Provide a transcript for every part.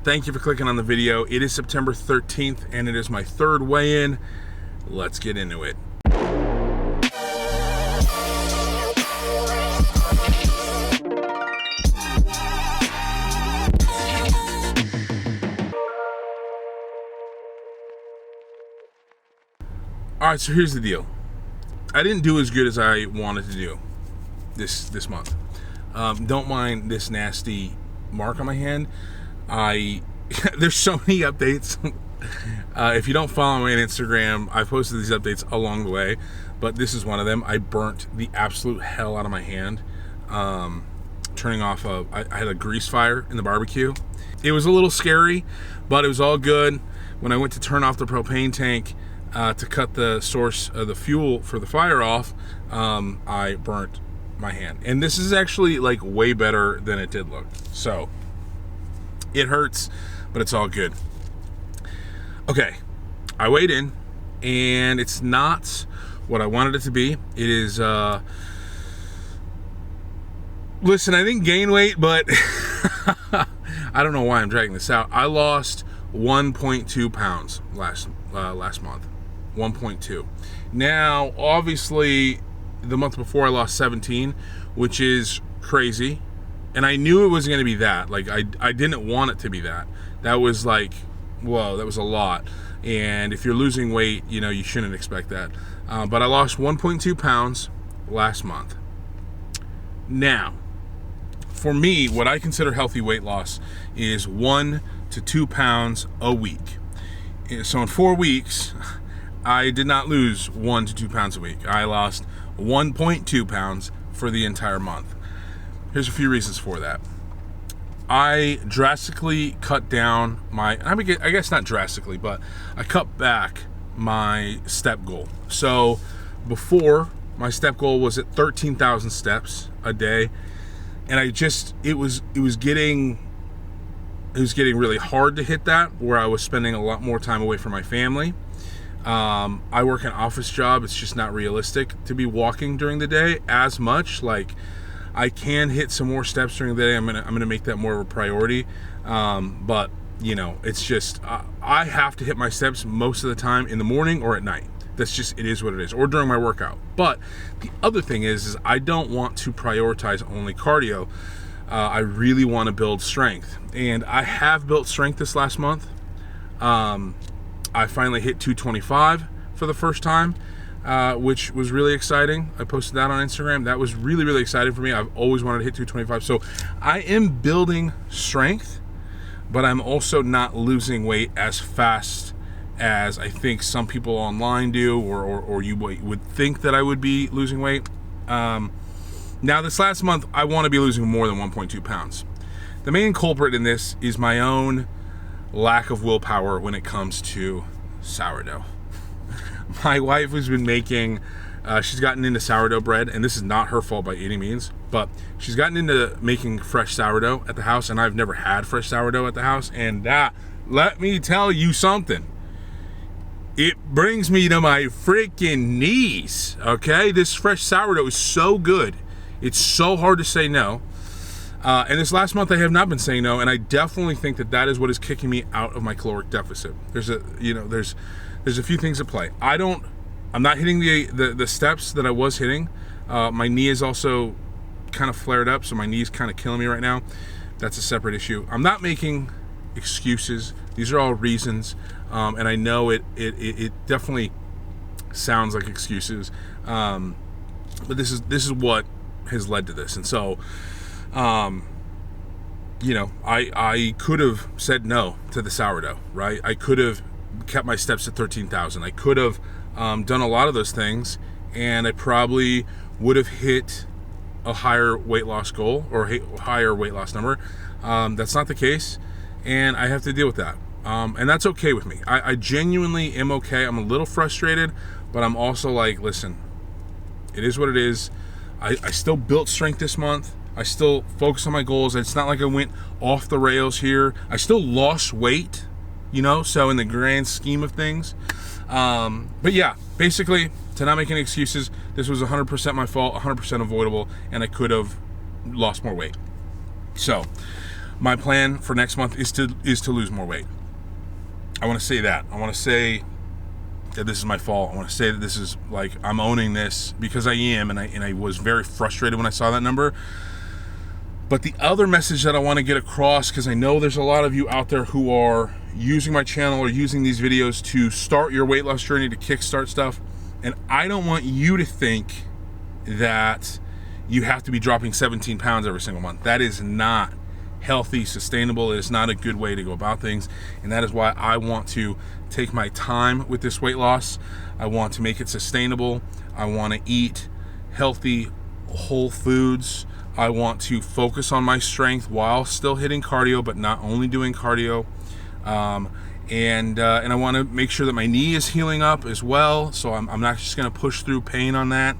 Thank you for clicking on the video. It is September 13th and it is my third weigh-in. Let's get into it. All right, so here's the deal. I didn't do as good as I wanted to do this month. Don't mind this nasty mark on my hand. There's so many updates. If you don't follow me on Instagram, I've posted these updates along the way, but this is one of them. I burnt the absolute hell out of my hand. Turning off I had a grease fire in the barbecue. It was a little scary, but it was all good. When I went to turn off the propane tank, to cut the source of the fuel for the fire off, I burnt my hand. And this is actually like way better than it did look. So it hurts, but it's all good. Okay, I weighed in and it's not what I wanted it to be. It is, listen, I didn't gain weight, but I don't know why I'm dragging this out. I lost 1.2 pounds last month. 1.2. Now, obviously, the month before I lost 17, which is crazy. And I knew it wasn't going to be that. Like, I didn't want it to be that. That was like, whoa, that was a lot. And if you're losing weight, you know, you shouldn't expect that. But I lost 1.2 pounds last month. Now, for me, what I consider healthy weight loss is 1 to 2 pounds a week. So in 4 weeks, I did not lose 1 to 2 pounds a week. I lost 1.2 pounds for the entire month. Here's a few reasons for that. I drastically cut down I guess not drastically, but I cut back my step goal. So before, my step goal was at 13,000 steps a day. And it was getting really hard to hit that, where I was spending a lot more time away from my family. I work an office job. It's just not realistic to be walking during the day as much. Like, I can hit some more steps during the day. I'm gonna make that more of a priority. But you know, it's just I have to hit my steps most of the time in the morning or at night. That's just, it is what it is, or during my workout. But the other thing is I don't want to prioritize only cardio. I really want to build strength, and I have built strength this last month. I finally hit 225 for the first time, which was really exciting. I posted that on Instagram. That was really, really exciting for me. I've always wanted to hit 225. So I am building strength, but I'm also not losing weight as fast as I think some people online do, or you would think that I would be losing weight. Now, this last month, I want to be losing more than 1.2 pounds. The main culprit in this is my own lack of willpower when it comes to sourdough. My wife has been making, she's gotten into sourdough bread, and this is not her fault by any means, but she's gotten into making fresh sourdough at the house, and I've never had fresh sourdough at the house, and let me tell you something. It brings me to my freaking knees, okay? This fresh sourdough is so good. It's so hard to say no. And this last month I have not been saying no, and I definitely think that is what is kicking me out of my caloric deficit. There's a few things at play. I'm not hitting the steps that I was hitting. My knee is also kind of flared up, so my knee's kind of killing me right now. That's a separate issue. I'm not making excuses. These are all reasons, and I know it definitely sounds like excuses, but this is what has led to this. And so, you know, I could have said no to the sourdough, right? I could have kept my steps at 13,000. I could have done a lot of those things, and I probably would have hit a higher weight loss goal or higher weight loss number. That's not the case, and I have to deal with that. And that's okay with me. I genuinely am okay. I'm a little frustrated, but I'm also like, listen, it is what it is. I still built strength this month. I still focus on my goals. It's not like I went off the rails here. I still lost weight, you know, so in the grand scheme of things. But yeah, basically, to not make any excuses, this was 100% my fault, 100% avoidable, and I could have lost more weight. So, my plan for next month is to lose more weight. I want to say that. I want to say that this is my fault. I want to say that this is like, I'm owning this because I am, and I was very frustrated when I saw that number. But the other message that I want to get across, because I know there's a lot of you out there who are using my channel or using these videos to start your weight loss journey, to kickstart stuff, and I don't want you to think that you have to be dropping 17 pounds every single month. That is not healthy, sustainable. It is not a good way to go about things, and that is why I want to take my time with this weight loss. I want to make it sustainable. I want to eat healthy, whole foods. I want to focus on my strength while still hitting cardio, but not only doing cardio. And I want to make sure that my knee is healing up as well. So I'm not just going to push through pain on that.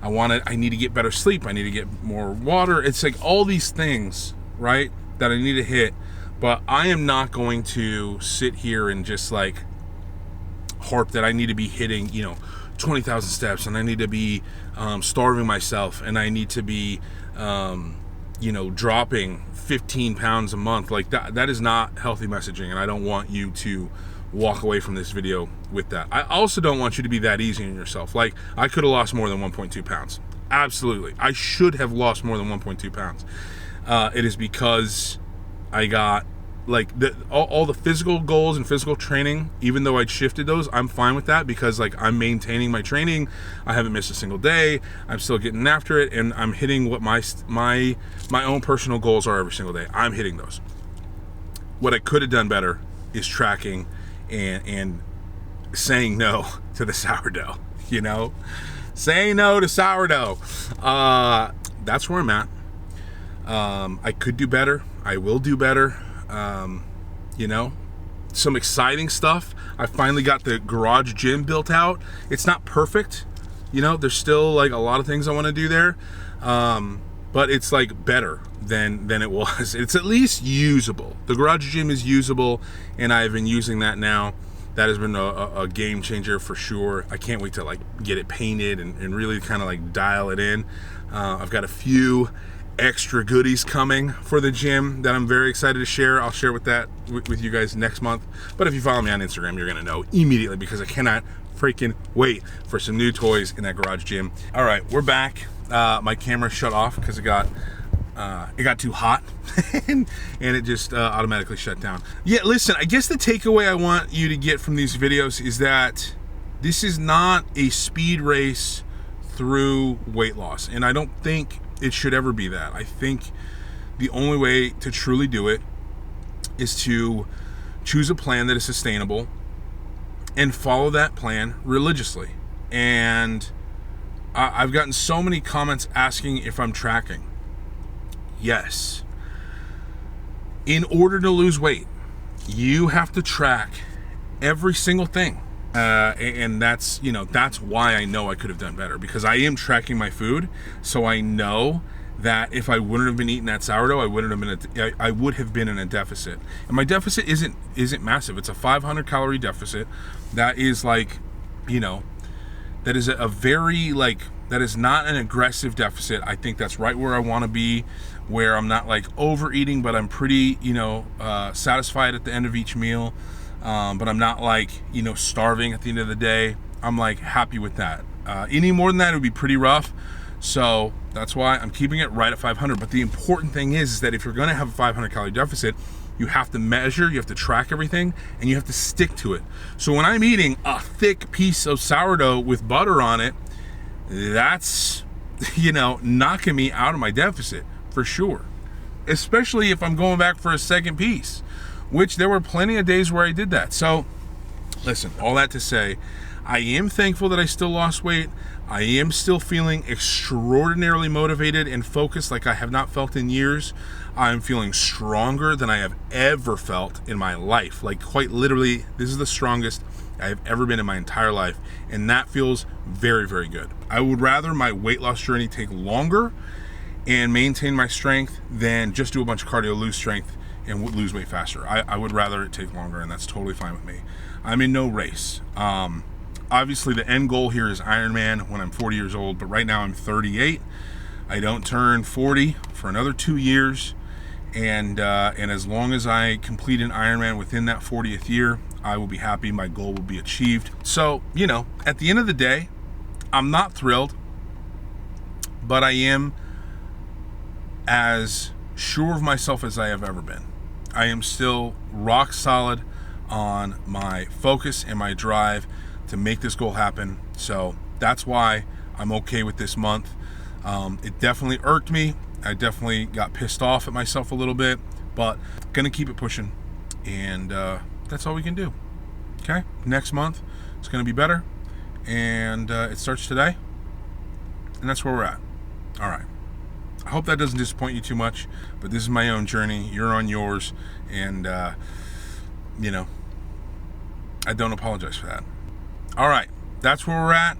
I need to get better sleep. I need to get more water. It's like all these things, right, that I need to hit. But I am not going to sit here and just like harp that I need to be hitting, 20,000 steps, and I need to be starving myself, and I need to be dropping 15 pounds a month. Like that is not healthy messaging, and I don't want you to walk away from this video with that. I also don't want you to be that easy on yourself. Like, I could have lost more than 1.2 pounds. Absolutely. I should have lost more than 1.2 pounds. It is because I got like all the physical goals and physical training, even though I'd shifted those, I'm fine with that because like I'm maintaining my training. I haven't missed a single day. I'm still getting after it, and I'm hitting what my own personal goals are every single day. I'm hitting those. What I could have done better is tracking and saying no to the sourdough, saying no to sourdough. That's where I'm at. I could do better. I will do better. Some exciting stuff. I finally got the garage gym built out. It's not perfect. There's still like a lot of things I want to do there. But it's like better than it was. It's at least usable. The garage gym is usable, and I've been using that now. That has been a game changer for sure. I can't wait to like get it painted and really kind of like dial it in. I've got a few extra goodies coming for the gym that I'm very excited to share. I'll share with you guys next month. But if you follow me on Instagram, you're gonna know immediately because I cannot freaking wait for some new toys in that garage gym. All right, we're back. My camera shut off because it got too hot and it just automatically shut down. Yeah, listen, I guess the takeaway I want you to get from these videos is that this is not a speed race through weight loss, and I don't think it should ever be that. I think the only way to truly do it is to choose a plan that is sustainable and follow that plan religiously. And I've gotten so many comments asking if I'm tracking. Yes. In order to lose weight, you have to track every single thing. And that's why I know I could have done better, because I am tracking my food. So I know that if I wouldn't have been eating that sourdough, I would have been in a deficit. And my deficit isn't massive. It's a 500 calorie deficit. That is like, that is a very that is not an aggressive deficit. I think that's right where I want to be, where I'm not like overeating, but I'm pretty, satisfied at the end of each meal. But I'm not like, starving at the end of the day. I'm like happy with that. Any more than that, it would be pretty rough. So that's why I'm keeping it right at 500. But the important thing is that if you're going to have a 500 calorie deficit, you have to measure, you have to track everything, and you have to stick to it. So when I'm eating a thick piece of sourdough with butter on it, that's, knocking me out of my deficit for sure. Especially if I'm going back for a second piece, which there were plenty of days where I did that. So listen, all that to say, I am thankful that I still lost weight. I am still feeling extraordinarily motivated and focused like I have not felt in years. I'm feeling stronger than I have ever felt in my life. Like quite literally, this is the strongest I have ever been in my entire life. And that feels very, very good. I would rather my weight loss journey take longer and maintain my strength than just do a bunch of cardio, lose strength, and lose weight faster. I would rather it take longer, and that's totally fine with me. I'm in no race. Obviously, the end goal here is Ironman when I'm 40 years old, but right now I'm 38. I don't turn 40 for another 2 years, and as long as I complete an Ironman within that 40th year, I will be happy. My goal will be achieved. So, you know, at the end of the day, I'm not thrilled, but I am as sure of myself as I have ever been. I am still rock solid on my focus and my drive to make this goal happen. So that's why I'm okay with this month. It definitely irked me. I definitely got pissed off at myself a little bit, but gonna keep it pushing, and that's all we can do. Okay, next month it's gonna be better, and it starts today, and that's where we're at. All right. I hope that doesn't disappoint you too much, but this is my own journey. You're on yours, and you know, I don't apologize for that. All right, that's where we're at.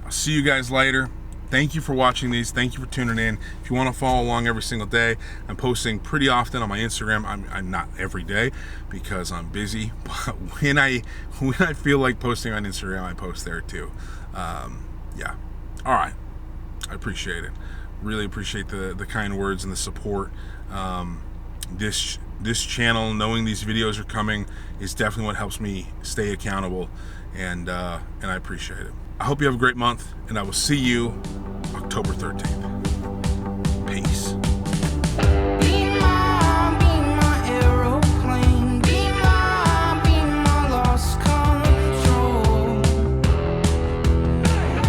I'll see you guys later. Thank you for watching these. Thank you for tuning in. If you want to follow along every single day, I'm posting pretty often on my Instagram. I'm not every day because I'm busy, but when I feel like posting on Instagram, I post there too. Yeah. All right. I appreciate it. Really appreciate the kind words and the support. This channel, knowing these videos are coming, is definitely what helps me stay accountable, and I appreciate it. I hope you have a great month, and I will see you October 13th. Peace.